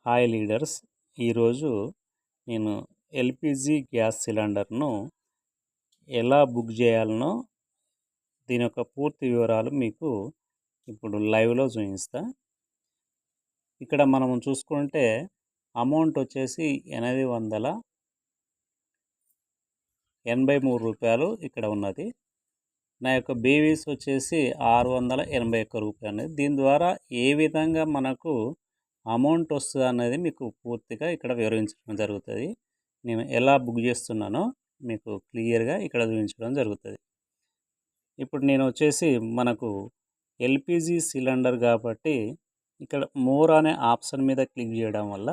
Hi leaders, ఈరోజు నేను LPG gas సిలిండర్ను ఎలా బుక్ చేయాలనో దీని యొక్క పూర్తి వివరాలు మీకు ఇప్పుడు లైవ్లో చూపిస్తా. ఇక్కడ మనం చూసుకుంటే అమౌంట్ వచ్చేసి రూ. 883 ఇక్కడ ఉన్నది. నా యొక్క బేవీస్ వచ్చేసి రూ. 681. దీని ద్వారా ఏ విధంగా మనకు అమౌంట్ వస్తుంది అనేది మీకు పూర్తిగా ఇక్కడ వివరించడం జరుగుతుంది. నేను ఎలా బుక్ చేస్తున్నానో మీకు క్లియర్గా ఇక్కడ చూపించడం జరుగుతుంది. ఇప్పుడు నేను వచ్చేసి మనకు ఎల్పిజి సిలిండర్ కాబట్టి ఇక్కడ మోర్ అనే ఆప్షన్ మీద క్లిక్ చేయడం వల్ల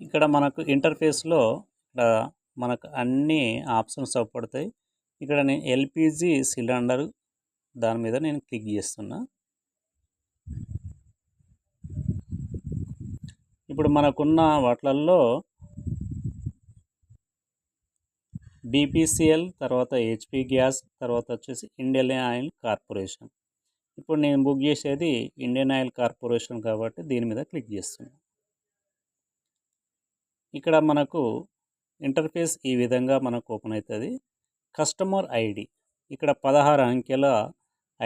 ఇక్కడ మనకు ఇంటర్ఫేస్లో ఇక్కడ మనకు అన్ని ఆప్షన్స్ అవపడతాయి. ఇక్కడ నేను ఎల్పిజి సిలిండర్ దాని మీద నేను క్లిక్ చేస్తున్నా. ఇప్పుడు మనకున్న వాటిల్లో బీపీసీఎల్, తర్వాత హెచ్పి గ్యాస్, తర్వాత వచ్చేసి ఇండియన్ ఆయిల్ కార్పొరేషన్. ఇప్పుడు నేను బుక్ చేసేది ఇండియన్ ఆయిల్ కార్పొరేషన్ కాబట్టి దీని మీద క్లిక్ చేస్తున్నా. ఇక్కడ మనకు ఇంటర్ఫేస్ ఈ విధంగా మనకు ఓపెన్ అవుతుంది. కస్టమర్ ఐడి, ఇక్కడ 16 అంకెల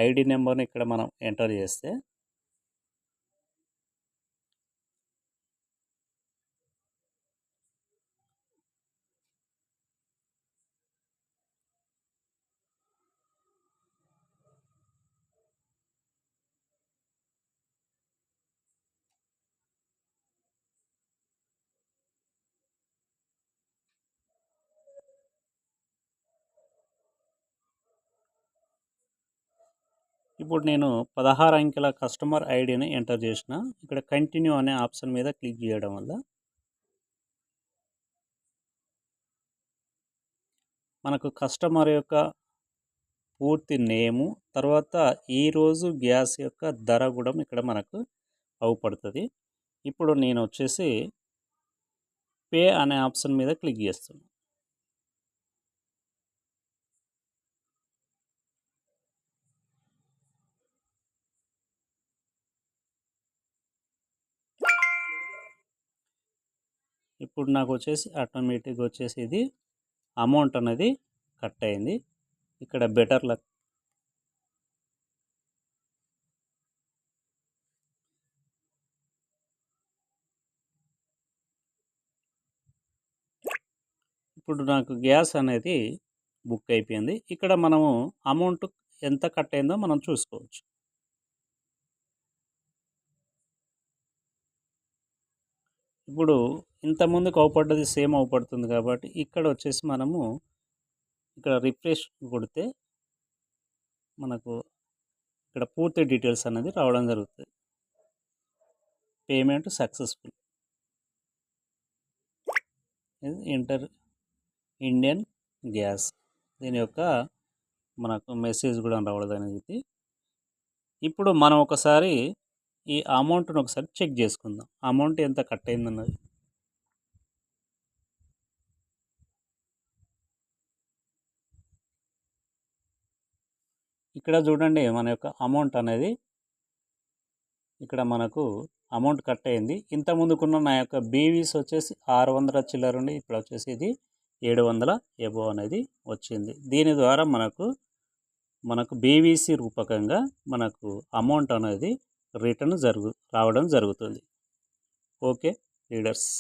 ఐడి నెంబర్ని ఇక్కడ మనం ఎంటర్ చేస్తే ఇప్పుడు నేను 16 అంకెల కస్టమర్ ఐడిని ఎంటర్ చేసిన. ఇక్కడ కంటిన్యూ అనే ఆప్షన్ మీద క్లిక్ చేయడం వల్ల మనకు కస్టమర్ యొక్క పూర్తి నేము, తర్వాత ఈరోజు గ్యాస్ యొక్క ధర కూడా ఇక్కడ మనకు అవుపడుతుంది. ఇప్పుడు నేను వచ్చేసి పే అనే ఆప్షన్ మీద క్లిక్ చేస్తున్నాను. ఇప్పుడు నాకు వచ్చేసి ఆటోమేటిక్గా వచ్చేసి ఇది అమౌంట్ అనేది కట్ అయింది. ఇక్కడ బెటర్ లక్ ఇప్పుడు నాకు గ్యాస్ అనేది బుక్ అయిపోయింది. ఇక్కడ మనము అమౌంట్ ఎంత కట్ అయిందో మనం చూసుకోవచ్చు. ఇప్పుడు ఇంతకుముందుకు అవుపడ్డది సేమ్ అవుపడుతుంది కాబట్టి ఇక్కడ వచ్చేసి మనము ఇక్కడ రిఫ్రెష్ కొడితే మనకు ఇక్కడ పూర్తి డీటెయిల్స్ అనేది రావడం జరుగుతుంది. Payment successful, inter Indian gas, దీని యొక్క మనకు మెసేజ్ కూడా రావడం అనేది. ఇప్పుడు మనం ఒకసారి ఈ అమౌంట్ను ఒకసారి చెక్ చేసుకుందాం, అమౌంట్ ఎంత కట్ అయిందన్నది. ఇక్కడ చూడండి మన యొక్క అమౌంట్ అనేది ఇక్కడ మనకు అమౌంట్ కట్ అయింది. ఇంత ముందుకున్న నా యొక్క బీవీస్ వచ్చేసి 600 చిల్లర ఉండి ఇప్పుడు వచ్చేసి ఇది 700 ఎబో అనేది వచ్చింది. దీని ద్వారా మనకు బీవీసీ రూపకంగా మనకు అమౌంట్ అనేది రిటర్న్ రావడం జరుగుతుంది. Okay leaders.